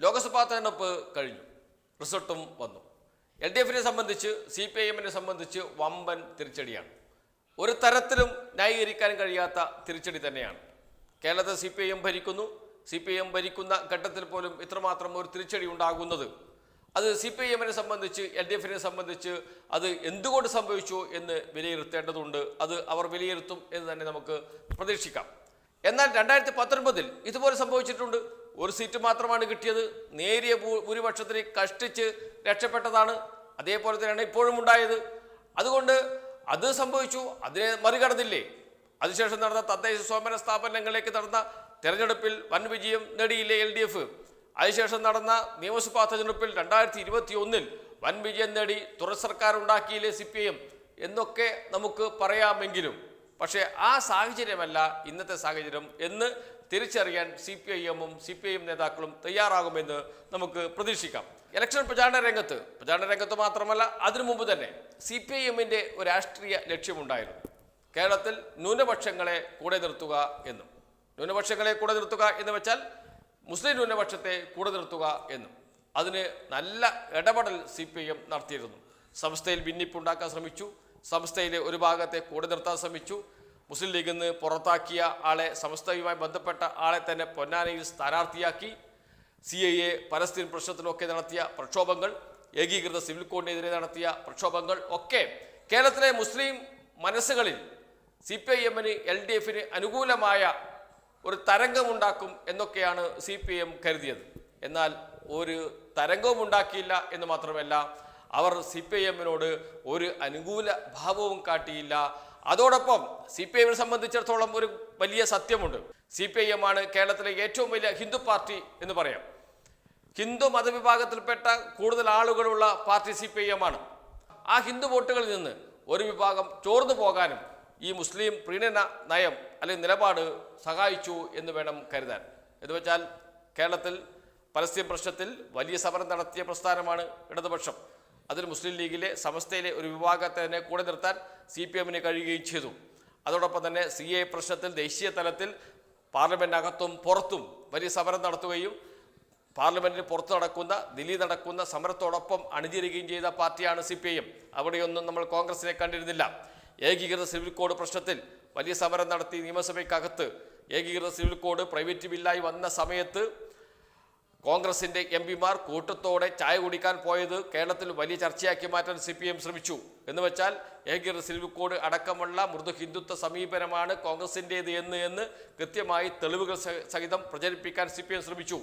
ലോക്സഭാ തെരഞ്ഞെടുപ്പ് കഴിഞ്ഞു, റിസൾട്ടും വന്നു. LDFനെ സംബന്ധിച്ച് CPIMനെ സംബന്ധിച്ച് വമ്പൻ തിരിച്ചടിയാണ്. ഒരു തരത്തിലും ന്യായീകരിക്കാൻ കഴിയാത്ത തിരിച്ചടി തന്നെയാണ്. കേരളത്തിൽ CPIM ഭരിക്കുന്നു. CPIM ഭരിക്കുന്ന ഘട്ടത്തിൽ പോലും ഇത്രമാത്രം ഒരു തിരിച്ചടി ഉണ്ടാകുന്നത് അത് CPIMനെ സംബന്ധിച്ച് LDFനെ സംബന്ധിച്ച് അത് എന്തുകൊണ്ട് സംഭവിച്ചു എന്ന് വിലയിരുത്തേണ്ടതുണ്ട്. അത് അവർ വിലയിരുത്തും എന്ന് തന്നെ നമുക്ക് പ്രതീക്ഷിക്കാം. എന്നാൽ 2019 ഇതുപോലെ സംഭവിച്ചിട്ടുണ്ട്. ഒരു സീറ്റ് മാത്രമാണ് കിട്ടിയത്. നേരിയ ഭൂരിപക്ഷത്തിന് കഷ്ടിച്ച് രക്ഷപ്പെട്ടതാണ്. അതേപോലെ തന്നെയാണ് ഇപ്പോഴും ഉണ്ടായത്. അതുകൊണ്ട് അത് സംഭവിച്ചു, അതിനെ മറികടന്നില്ലേ? അതിനുശേഷം നടന്ന തദ്ദേശ സ്വയംഭരണ സ്ഥാപനങ്ങളിലേക്ക് നടന്ന തെരഞ്ഞെടുപ്പിൽ വൻ വിജയം നേടിയില്ലേ LDF? അതിനുശേഷം നടന്ന നിയമസഭാ തെരഞ്ഞെടുപ്പിൽ 2021 വൻ വിജയം നേടി തുടർ സർക്കാർ ഉണ്ടാക്കിയില്ലേ CPIM എന്നൊക്കെ നമുക്ക് പറയാമെങ്കിലും പക്ഷേ ആ സാഹചര്യമല്ല ഇന്നത്തെ സാഹചര്യം എന്ന് തിരിച്ചറിയാൻ CPIMും CPIM നേതാക്കളും തയ്യാറാകുമെന്ന് നമുക്ക് പ്രതീക്ഷിക്കാം. ഇലക്ഷൻ പ്രചാരണ രംഗത്ത് മാത്രമല്ല അതിനു മുമ്പ് തന്നെ CPIMന്റെ ഒരു രാഷ്ട്രീയ ലക്ഷ്യമുണ്ടായിരുന്നു. കേരളത്തിൽ ന്യൂനപക്ഷങ്ങളെ കൂടെ നിർത്തുക എന്നും. ന്യൂനപക്ഷങ്ങളെ കൂടെ നിർത്തുക എന്ന് വെച്ചാൽ മുസ്ലിം ന്യൂനപക്ഷത്തെ കൂടെ നിർത്തുക എന്നും. അതിന് നല്ല ഇടപെടൽ CPIM നടത്തിയിരുന്നു. സംസ്ഥയിൽ ഭിന്നിപ്പുണ്ടാക്കാൻ ശ്രമിച്ചു. സംസ്ഥയിലെ ഒരു ഭാഗത്തെ കൂടെ നിർത്താൻ ശ്രമിച്ചു. മുസ്ലിം ലീഗിൽ നിന്ന് പുറത്താക്കിയ ആളെ, സംസ്ഥയുമായി ബന്ധപ്പെട്ട ആളെ തന്നെ പൊന്നാനിയിൽ സ്ഥാനാർത്ഥിയാക്കി. CAA പലസ്തീൻ പ്രശ്നത്തിനൊക്കെ നടത്തിയ പ്രക്ഷോഭങ്ങൾ, ഏകീകൃത സിവിൽ കോഡിനെതിരെ നടത്തിയ പ്രക്ഷോഭങ്ങൾ ഒക്കെ കേരളത്തിലെ മുസ്ലിം മനസ്സുകളിൽ CPIMന് LDFന് അനുകൂലമായ ഒരു തരംഗമുണ്ടാക്കും എന്നൊക്കെയാണ് CPIM കരുതിയത്. എന്നാൽ ഒരു തരംഗവും ഉണ്ടാക്കിയില്ല എന്ന് മാത്രമല്ല, അവർ CPIMനോട് ഒരു അനുകൂല ഭാവവും കാട്ടിയില്ല. അതോടൊപ്പം CPIMനെ സംബന്ധിച്ചിടത്തോളം ഒരു വലിയ സത്യമുണ്ട്. CPIM ആണ് കേരളത്തിലെ ഏറ്റവും വലിയ ഹിന്ദു പാർട്ടി എന്ന് പറയാം. ഹിന്ദു മതവിഭാഗത്തിൽപ്പെട്ട കൂടുതൽ ആളുകളുള്ള പാർട്ടി CPIM ആണ്. ആ ഹിന്ദു വോട്ടുകളിൽ നിന്ന് ഒരു വിഭാഗം ചോർന്നു പോകാനും ഈ മുസ്ലിം പ്രീണന നയം അല്ലെങ്കിൽ നിലപാട് സഹായിച്ചു എന്ന് വേണം കരുതാൻ. എന്ന് വെച്ചാൽ കേരളത്തിൽ പലസ്തീൻ പ്രശ്നത്തിൽ വലിയ സമരം നടത്തിയ പ്രസ്ഥാനമാണ് ഇടതുപക്ഷം. അതിൽ മുസ്ലിം ലീഗിലെ സമസ്തയിലെ ഒരു വിഭാഗത്തെ തന്നെ കൂടെ നിർത്താൻ CPIMന് കഴിയുകയും ചെയ്തു. അതോടൊപ്പം തന്നെ CAA പ്രശ്നത്തിൽ ദേശീയ തലത്തിൽ പാർലമെൻറ്റിനകത്തും പുറത്തും വലിയ സമരം നടത്തുകയും പാർലമെൻറ്റിന് പുറത്ത് നടക്കുന്ന, ദില്ലി നടക്കുന്ന സമരത്തോടൊപ്പം അണിചേരുകയും ചെയ്ത പാർട്ടിയാണ് CPIM. അവിടെയൊന്നും നമ്മൾ കോൺഗ്രസിനെ കണ്ടിരുന്നില്ല. ഏകീകൃത സിവിൽ കോഡ് പ്രശ്നത്തിൽ വലിയ സമരം നടത്തി നിയമസഭയ്ക്കകത്ത് ഏകീകൃത സിവിൽ കോഡ് പ്രൈവറ്റ് ബില്ലായി വന്ന സമയത്ത് കോൺഗ്രസിൻ്റെ MPമാർ കൂട്ടത്തോടെ ചായ കുടിക്കാൻ പോയത് കേരളത്തിൽ വലിയ ചർച്ചയാക്കി മാറ്റാൻ CPIM ശ്രമിച്ചു. എന്ന് വെച്ചാൽ ഏകീകൃത സിവിൽ കോഡ് അടക്കമുള്ള മൃദു ഹിന്ദുത്വ സമീപനമാണ് കോൺഗ്രസിൻ്റേത് എന്ന് കൃത്യമായി തെളിവുകൾ സഹിതം പ്രചരിപ്പിക്കാൻ CPIM ശ്രമിച്ചു.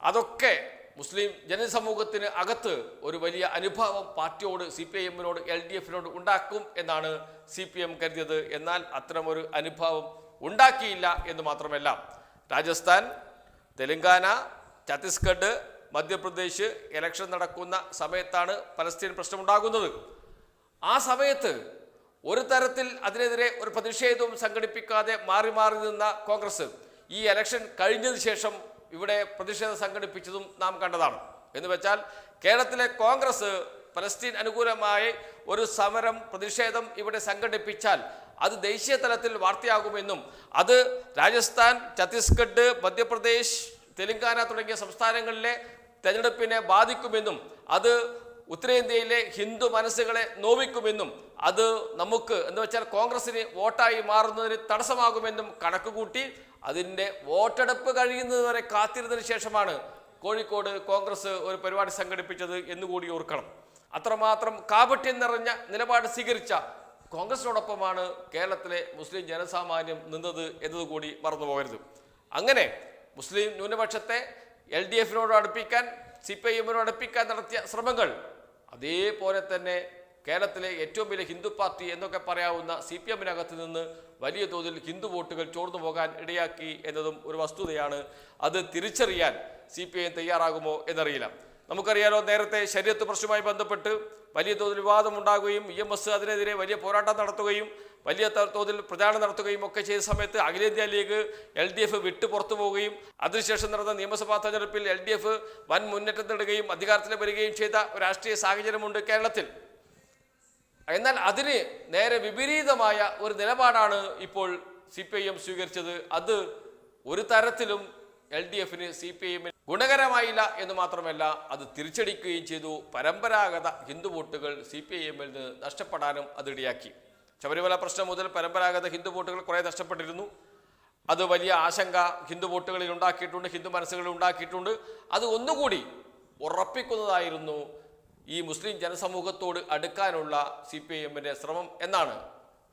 അതൊക്കെ മുസ്ലിം ജനസമൂഹത്തിന് അകത്ത് ഒരു വലിയ അനുഭാവം പാർട്ടിയോട്, CPIMനോട്, LDFനോട് ഉണ്ടാക്കും എന്നാണ് CPIM കരുതിയത്. എന്നാൽ അത്തരമൊരു അനുഭാവം ഉണ്ടാക്കിയില്ല എന്ന് മാത്രമല്ല, രാജസ്ഥാൻ, തെലങ്കാന, ഛത്തീസ്ഗഡ്, മധ്യപ്രദേശ് ഇലക്ഷൻ നടക്കുന്ന സമയത്താണ് പലസ്തീൻ പ്രശ്നമുണ്ടാകുന്നത്. ആ സമയത്ത് ഒരു തരത്തിൽ അതിനെതിരെ ഒരു പ്രതിഷേധവും സംഘടിപ്പിക്കാതെ മാറി മാറി നിന്ന കോൺഗ്രസ് ഈ ഇലക്ഷൻ കഴിഞ്ഞതിന് ശേഷം ഇവിടെ പ്രതിഷേധം സംഘടിപ്പിച്ചതും നാം കണ്ടതാണ്. എന്ന് വെച്ചാൽ കേരളത്തിലെ കോൺഗ്രസ് പലസ്തീൻ അനുകൂലമായി ഒരു സമരം, പ്രതിഷേധം ഇവിടെ സംഘടിപ്പിച്ചാൽ അത് ദേശീയ തലത്തിൽ വാർത്തയാകുമെന്നും അത് രാജസ്ഥാൻ, ഛത്തീസ്ഗഡ്, മധ്യപ്രദേശ്, തെലങ്കാന തുടങ്ങിയ സംസ്ഥാനങ്ങളിലെ തെരഞ്ഞെടുപ്പിനെ ബാധിക്കുമെന്നും അത് ഉത്തരേന്ത്യയിലെ ഹിന്ദു മനസ്സുകളെ നോവിക്കുമെന്നും അത് നമുക്ക് എന്ന് വെച്ചാൽ കോൺഗ്രസിന് വോട്ടായി മാറുന്നതിന് തടസ്സമാകുമെന്നും കണക്കുകൂട്ടി അതിൻ്റെ വോട്ടെടുപ്പ് കഴിയുന്നത് വരെ കാത്തിരുന്നതിന് ശേഷമാണ് കോഴിക്കോട് കോൺഗ്രസ് ഒരു പരിപാടി സംഘടിപ്പിച്ചത് എന്നുകൂടി ഓർക്കണം. അത്രമാത്രം കാപട്യം നിറഞ്ഞ നിലപാട് സ്വീകരിച്ച കോൺഗ്രസിനോടൊപ്പമാണ് കേരളത്തിലെ മുസ്ലിം ജനസാമാന്യം നിന്നത് എന്നതുകൂടി മറന്നുപോകരുത്. അങ്ങനെ മുസ്ലിം ന്യൂനപക്ഷത്തെ LDFനോട് അടുപ്പിക്കാൻ, CPIMനോട് അടുപ്പിക്കാൻ നടത്തിയ ശ്രമങ്ങൾ അതേപോലെ തന്നെ കേരളത്തിലെ ഏറ്റവും വലിയ ഹിന്ദു പാർട്ടി എന്നൊക്കെ പറയാവുന്ന CPIMനകത്ത് നിന്ന് വലിയ തോതിൽ ഹിന്ദു വോട്ടുകൾ ചോർന്നു പോകാൻ ഇടയാക്കി എന്നതും ഒരു വസ്തുതയാണ്. അത് തിരിച്ചറിയാൻ CPIM തയ്യാറാകുമോ എന്നറിയില്ല. നമുക്കറിയാലോ, നേരത്തെ ശരീഅത്ത് പ്രശ്നവുമായി ബന്ധപ്പെട്ട് വലിയ തോതിൽ വിവാദമുണ്ടാകുകയും EMS അതിനെതിരെ വലിയ പോരാട്ടം നടത്തുകയും വലിയ തോതിൽ പ്രചാരണം നടത്തുകയും ഒക്കെ ചെയ്ത സമയത്ത് അഖിലേന്ത്യാ ലീഗ് LDF വിട്ടു പുറത്തു പോവുകയും അതിനുശേഷം നടന്ന നിയമസഭാ തെരഞ്ഞെടുപ്പിൽ LDF വൻ മുന്നേറ്റം നേടുകയും അധികാരത്തിൽ വരികയും ചെയ്ത ഒരു രാഷ്ട്രീയ സാഹചര്യമുണ്ട് കേരളത്തിൽ. എന്നാൽ അതിന് നേരെ വിപരീതമായ ഒരു നിലപാടാണ് ഇപ്പോൾ CPIM സ്വീകരിച്ചത്. അത് ഒരു തരത്തിലും LDFന് CPIM ഗുണകരമായില്ല എന്ന് മാത്രമല്ല അത് തിരിച്ചടിക്കുകയും ചെയ്തു. പരമ്പരാഗത ഹിന്ദു വോട്ടുകൾ CPIMൽ നിന്ന് നഷ്ടപ്പെടാനും അതിടയാക്കി. ശബരിമല പ്രശ്നം മുതൽ പരമ്പരാഗത ഹിന്ദു വോട്ടുകൾ കുറേ നഷ്ടപ്പെട്ടിരുന്നു. അത് വലിയ ആശങ്ക ഹിന്ദു വോട്ടുകളിൽ ഉണ്ടാക്കിയിട്ടുണ്ട്, ഹിന്ദു മനസ്സുകളിൽ ഉണ്ടാക്കിയിട്ടുണ്ട്. അത് ഒന്നുകൂടി ഉറപ്പിക്കുന്നതായിരുന്നു ഈ മുസ്ലിം ജനസമൂഹത്തോട് അടുക്കാനുള്ള CPIMന്റെ ശ്രമം എന്നാണ്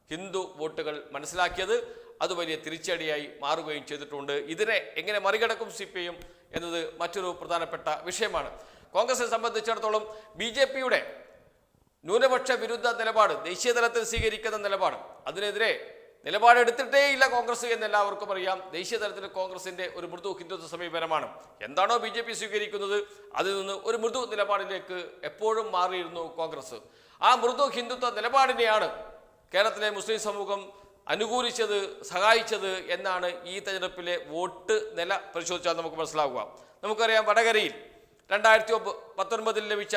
ഹിന്ദു വോട്ടുകൾ മനസ്സിലാക്കിയത്. അത് വലിയ തിരിച്ചടിയായി മാറുകയും ചെയ്തിട്ടുണ്ട്. ഇതിനെ എങ്ങനെ മറികടക്കും CPIM എന്നത് മറ്റൊരു പ്രധാനപ്പെട്ട വിഷയമാണ്. കോൺഗ്രസിനെ സംബന്ധിച്ചിടത്തോളം BJPയുടെ ന്യൂനപക്ഷ വിരുദ്ധ നിലപാട്, ദേശീയ തലത്തിൽ സ്വീകരിക്കുന്ന നിലപാട്, അതിനെതിരെ നിലപാടെടുത്തിട്ടേയില്ല കോൺഗ്രസ് എന്നെല്ലാവർക്കും അറിയാം. ദേശീയ തലത്തിൽ കോൺഗ്രസിന്റെ ഒരു മൃദു ഹിന്ദുത്വ സമീപനമാണ്. എന്താണോ BJP സ്വീകരിക്കുന്നത് അതിൽ നിന്ന് ഒരു മൃദു നിലപാടിലേക്ക് എപ്പോഴും മാറിയിരുന്നു കോൺഗ്രസ്. ആ മൃദു ഹിന്ദുത്വ നിലപാടിനെയാണ് കേരളത്തിലെ മുസ്ലിം സമൂഹം അനുകൂലിച്ചത്, സഹായിച്ചത് എന്നാണ് ഈ തെരഞ്ഞെടുപ്പിലെ വോട്ട് നില പരിശോധിച്ചാൽ നമുക്ക് മനസ്സിലാവുക. നമുക്കറിയാം, വടകരയിൽ 2019 ലഭിച്ച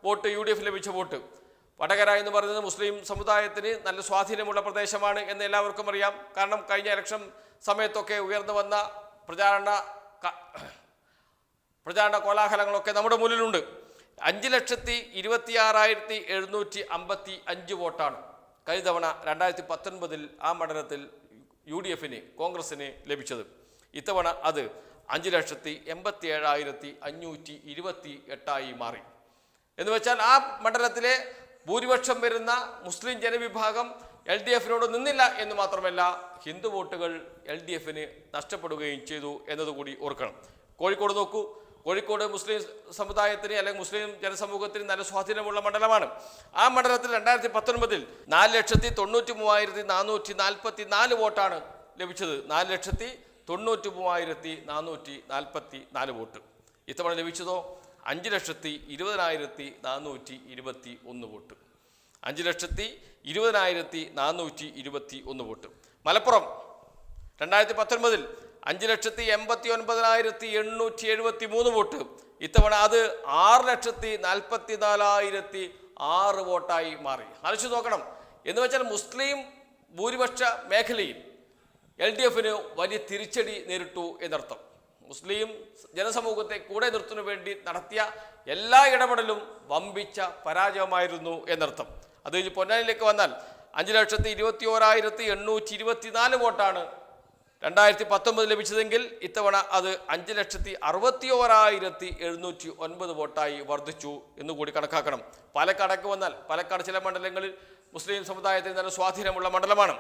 വോട്ട്, UDF ലഭിച്ച വോട്ട്, വടകര എന്ന് പറയുന്നത് മുസ്ലിം സമുദായത്തിന് നല്ല സ്വാധീനമുള്ള പ്രദേശമാണ് എന്ന് എല്ലാവർക്കും അറിയാം. കാരണം കഴിഞ്ഞ ഇലക്ഷൻ സമയത്തൊക്കെ ഉയർന്നു വന്ന പ്രചാരണ കോലാഹലങ്ങളൊക്കെ നമ്മുടെ മുന്നിലുണ്ട്. 5,26,755 വോട്ടാണ് കഴിഞ്ഞ തവണ 2019 ആ മണ്ഡലത്തിൽ UDFന്, കോൺഗ്രസിന് ലഭിച്ചത്. ഇത്തവണ അത് 5,87,528 മാറി. എന്ന് വെച്ചാൽ ആ മണ്ഡലത്തിലെ ഭൂരിപക്ഷം വരുന്ന മുസ്ലിം ജനവിഭാഗം LDFനോട് നിന്നില്ല എന്ന് മാത്രമല്ല, ഹിന്ദു വോട്ടുകൾ LDFന് നഷ്ടപ്പെടുകയും ചെയ്തു എന്നതുകൂടി ഓർക്കണം. കോഴിക്കോട് നോക്കൂ. കോഴിക്കോട് മുസ്ലിം സമുദായത്തിന് അല്ലെങ്കിൽ മുസ്ലിം ജനസമൂഹത്തിന് നല്ല സ്വാധീനമുള്ള മണ്ഡലമാണ്. ആ മണ്ഡലത്തിൽ 2019 4,93,444 വോട്ടാണ് ലഭിച്ചത്. 4,93,444 വോട്ട്. ഇത്തവണ ലഭിച്ചതോ 5,20,421 വോട്ട്. 5,20,421 വോട്ട്. മലപ്പുറം 2019 5,89,873 വോട്ട്. ഇത്തവണ അത് 6,44,006 വോട്ടായി മാറി. ആലോചിച്ച് നോക്കണം. എന്ന് വെച്ചാൽ മുസ്ലിം ഭൂരിപക്ഷ മേഖലയിൽ LDFന് വലിയ തിരിച്ചടി നേരിട്ടു എന്നർത്ഥം. മുസ്ലിം ജനസമൂഹത്തെ കൂടെ നിർത്തുന്നതിന് വേണ്ടി നടത്തിയ എല്ലാ ഇടപെടലും വമ്പിച്ച പരാജയമായിരുന്നു എന്നർത്ഥം. അത് കഴിഞ്ഞ് പൊന്നാനിയിലേക്ക് വന്നാൽ 5,21,824 വോട്ടാണ് 2019 ലഭിച്ചതെങ്കിൽ ഇത്തവണ അത് 5,61,709 വോട്ടായി വർദ്ധിച്ചു എന്നുകൂടി കണക്കാക്കണം. പാലക്കാടേക്ക് വന്നാൽ പാലക്കാട് ചില മണ്ഡലങ്ങളിൽ മുസ്ലിം സമുദായത്തിന് നല്ല സ്വാധീനമുള്ള മണ്ഡലമാണ്.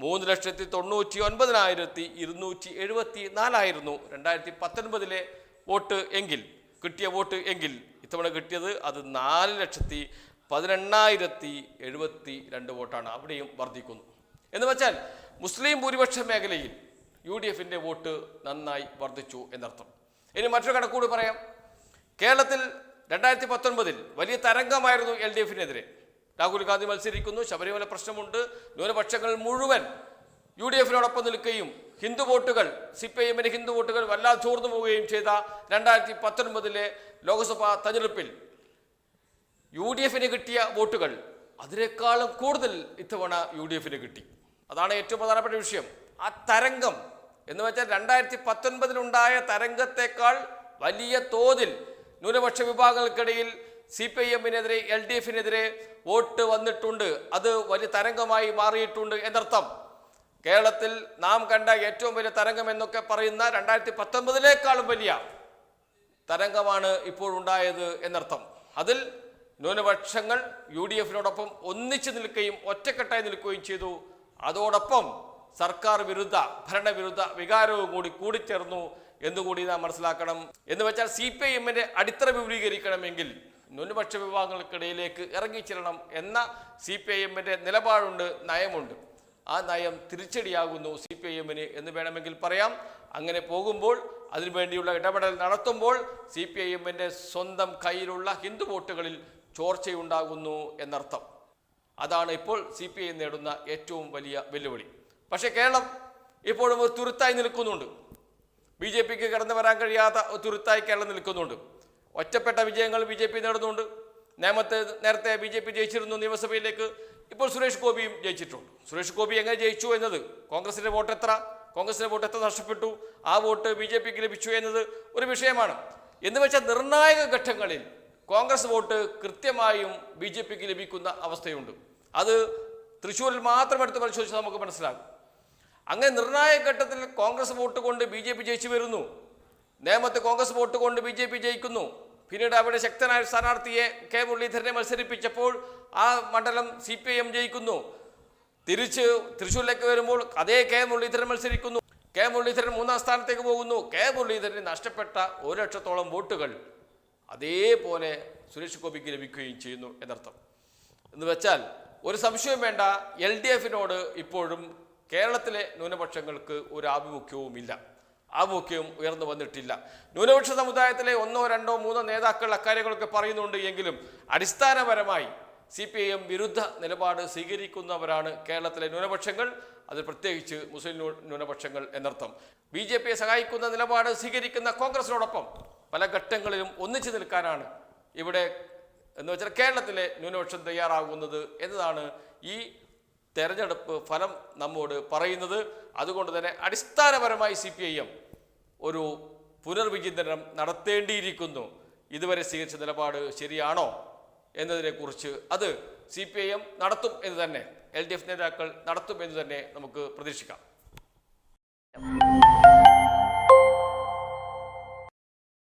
3,99,274 ആയിരുന്നു 2019 വോട്ട് എങ്കിൽ കിട്ടിയ വോട്ട് എങ്കിൽ ഇത്തവണ കിട്ടിയത് അത് 4,18,072 വോട്ടാണ്. അവിടെയും വർദ്ധിക്കുന്നു. എന്ന് വെച്ചാൽ മുസ്ലിം ഭൂരിപക്ഷ മേഖലയിൽ UDFന്റെ വോട്ട് നന്നായി വർദ്ധിച്ചു എന്നർത്ഥം. ഇനി മറ്റൊരു കണക്കൂടി പറയാം. കേരളത്തിൽ 2019 വലിയ തരംഗമായിരുന്നു LDFനെതിരെ. രാഹുൽ ഗാന്ധി മത്സരിക്കുന്നു, ശബരിമല പ്രശ്നമുണ്ട്, ന്യൂനപക്ഷങ്ങൾ മുഴുവൻ UDFനോടൊപ്പം നിൽക്കുകയും ഹിന്ദു വോട്ടുകൾ, CPIMന്റെ ഹിന്ദു വോട്ടുകൾ വല്ലാതെ ചോർന്നു പോവുകയും ചെയ്ത 2019 ലോക്സഭാ തെരഞ്ഞെടുപ്പിൽ UDFന് കിട്ടിയ വോട്ടുകൾ അതിനേക്കാളും കൂടുതൽ ഇത്തവണ UDFന് കിട്ടി. അതാണ് ഏറ്റവും പ്രധാനപ്പെട്ട വിഷയം. ആ തരംഗം എന്ന് വെച്ചാൽ 2019 തരംഗത്തെക്കാൾ വലിയ തോതിൽ ന്യൂനപക്ഷ വിഭാഗങ്ങൾക്കിടയിൽ CPIMനെതിരെ LDFനെതിരെ വോട്ട് വന്നിട്ടുണ്ട്. അത് വലിയ തരംഗമായി മാറിയിട്ടുണ്ട് എന്നർത്ഥം. കേരളത്തിൽ നാം കണ്ട ഏറ്റവും വലിയ തരംഗം എന്നൊക്കെ പറയുന്ന 2019 വലിയ തരംഗമാണ് ഇപ്പോഴുണ്ടായത് എന്നർത്ഥം. അതിൽ ന്യൂനപക്ഷങ്ങൾ UDFനോടൊപ്പം ഒന്നിച്ചു നിൽക്കുകയും ഒറ്റക്കെട്ടായി നിൽക്കുകയും ചെയ്തു. അതോടൊപ്പം സർക്കാർ വിരുദ്ധ, ഭരണവിരുദ്ധ വികാരവും കൂടി കൂടിച്ചേർന്നു എന്നുകൂടി നാം മനസ്സിലാക്കണം. എന്ന് വെച്ചാൽ CPIMന്റെ അടിത്തറ വിപുലീകരിക്കണമെങ്കിൽ ന്യൂനപക്ഷ വിഭാഗങ്ങൾക്കിടയിലേക്ക് ഇറങ്ങിച്ചെല്ലണം എന്ന CPIMന്റെ നിലപാടുണ്ട്, നയമുണ്ട്. ആ നയം തിരിച്ചടിയാകുന്നു CPIMന് എന്ന് വേണമെങ്കിൽ പറയാം. അങ്ങനെ പോകുമ്പോൾ, അതിനുവേണ്ടിയുള്ള ഇടപെടൽ നടത്തുമ്പോൾ CPIMന്റെ സ്വന്തം കയ്യിലുള്ള ഹിന്ദു വോട്ടുകളിൽ ചോർച്ചയുണ്ടാകുന്നു എന്നർത്ഥം. അതാണ് ഇപ്പോൾ CPIM നേടുന്ന ഏറ്റവും വലിയ വെല്ലുവിളി. പക്ഷേ കേരളം ഇപ്പോഴും ഒരു തുരുത്തായി നിൽക്കുന്നുണ്ട്. BJPക്ക് കടന്നു വരാൻ കഴിയാത്ത ഒരു തുരുത്തായി കേരളം നിൽക്കുന്നുണ്ട്. ഒറ്റപ്പെട്ട വിജയങ്ങൾ BJP നേടുന്നുണ്ട്. നേരത്തെ BJP ജയിച്ചിരുന്നു നിയമസഭയിലേക്ക്. ഇപ്പോൾ സുരേഷ് ഗോപിയും ജയിച്ചിട്ടുണ്ട്. സുരേഷ് ഗോപി എങ്ങനെ ജയിച്ചു എന്നത്, കോൺഗ്രസിന്റെ വോട്ട് എത്ര, കോൺഗ്രസിന്റെ വോട്ട് എത്ര നഷ്ടപ്പെട്ടു, ആ വോട്ട് BJPക്ക് ലഭിച്ചു എന്നത് ഒരു വിഷയമാണ്. എന്ന് വെച്ചാൽ നിർണായക ഘട്ടങ്ങളിൽ കോൺഗ്രസ് വോട്ട് കൃത്യമായും BJPക്ക് ലഭിക്കുന്ന അവസ്ഥയുണ്ട്. അത് തൃശ്ശൂരിൽ മാത്രം എടുത്ത് പരിശോധിച്ചാൽ നമുക്ക് മനസ്സിലാകും. അങ്ങനെ നിർണായക ഘട്ടത്തിൽ കോൺഗ്രസ് വോട്ട് കൊണ്ട് BJP ജയിച്ചു വരുന്നു. നേമത്ത് കോൺഗ്രസ് വോട്ട് കൊണ്ട് BJP ജയിക്കുന്നു. പിന്നീട് അവിടെ ശക്തനായ സ്ഥാനാർത്ഥിയെ കെ മുരളീധരനെ മത്സരിപ്പിച്ചപ്പോൾ ആ മണ്ഡലം CPIM ജയിക്കുന്നു. തിരിച്ച് തൃശ്ശൂരിലേക്ക് വരുമ്പോൾ അതേ കെ മുരളീധരൻ മത്സരിക്കുന്നു. കെ മുരളീധരൻ 3ാം സ്ഥാനത്തേക്ക് പോകുന്നു. കെ മുരളീധരന് നഷ്ടപ്പെട്ട 1 ലക്ഷത്തോളം വോട്ടുകൾ അതേപോലെ സുരേഷ് ഗോപിക്ക് ലഭിക്കുകയും ചെയ്യുന്നു എന്നർത്ഥം. എന്ന് വെച്ചാൽ ഒരു സംശയം വേണ്ട, LDFിനോട് ഇപ്പോഴും കേരളത്തിലെ ന്യൂനപക്ഷങ്ങൾക്ക് ഒരു ആഭിമുഖ്യവുമില്ല, ആഭിമുഖ്യവും ഉയർന്നു വന്നിട്ടില്ല. ന്യൂനപക്ഷ സമുദായത്തിലെ 1, 2, 3 നേതാക്കൾ അക്കാര്യങ്ങളൊക്കെ പറയുന്നുണ്ട് എങ്കിലും അടിസ്ഥാനപരമായി CPIM വിരുദ്ധ നിലപാട് സ്വീകരിക്കുന്നവരാണ് കേരളത്തിലെ ന്യൂനപക്ഷങ്ങൾ, അത് പ്രത്യേകിച്ച് മുസ്ലിം ന്യൂനപക്ഷങ്ങൾ എന്നർത്ഥം. BJPയെ സഹായിക്കുന്ന നിലപാട് സ്വീകരിക്കുന്ന കോൺഗ്രസിനോടൊപ്പം പല ഘട്ടങ്ങളിലും ഒന്നിച്ചു നിൽക്കാനാണ് ഇവിടെ എന്ന് വെച്ചാൽ കേരളത്തിലെ ന്യൂനപക്ഷം തയ്യാറാകുന്നത് എന്നതാണ് ഈ തെരഞ്ഞെടുപ്പ് ഫലം നമ്മോട് പറയുന്നത്. അതുകൊണ്ട് തന്നെ അടിസ്ഥാനപരമായി CPIM ഒരു പുനർവിചിന്തനം നടത്തേണ്ടിയിരിക്കുന്നു. ഇതുവരെ സ്വീകരിച്ച നിലപാട് ശരിയാണോ എന്നതിനെക്കുറിച്ച് അത് CPIM നടത്തും എന്ന് തന്നെ, LDF നേതാക്കൾ നടത്തും എന്ന് തന്നെ നമുക്ക് പ്രതീക്ഷിക്കാം.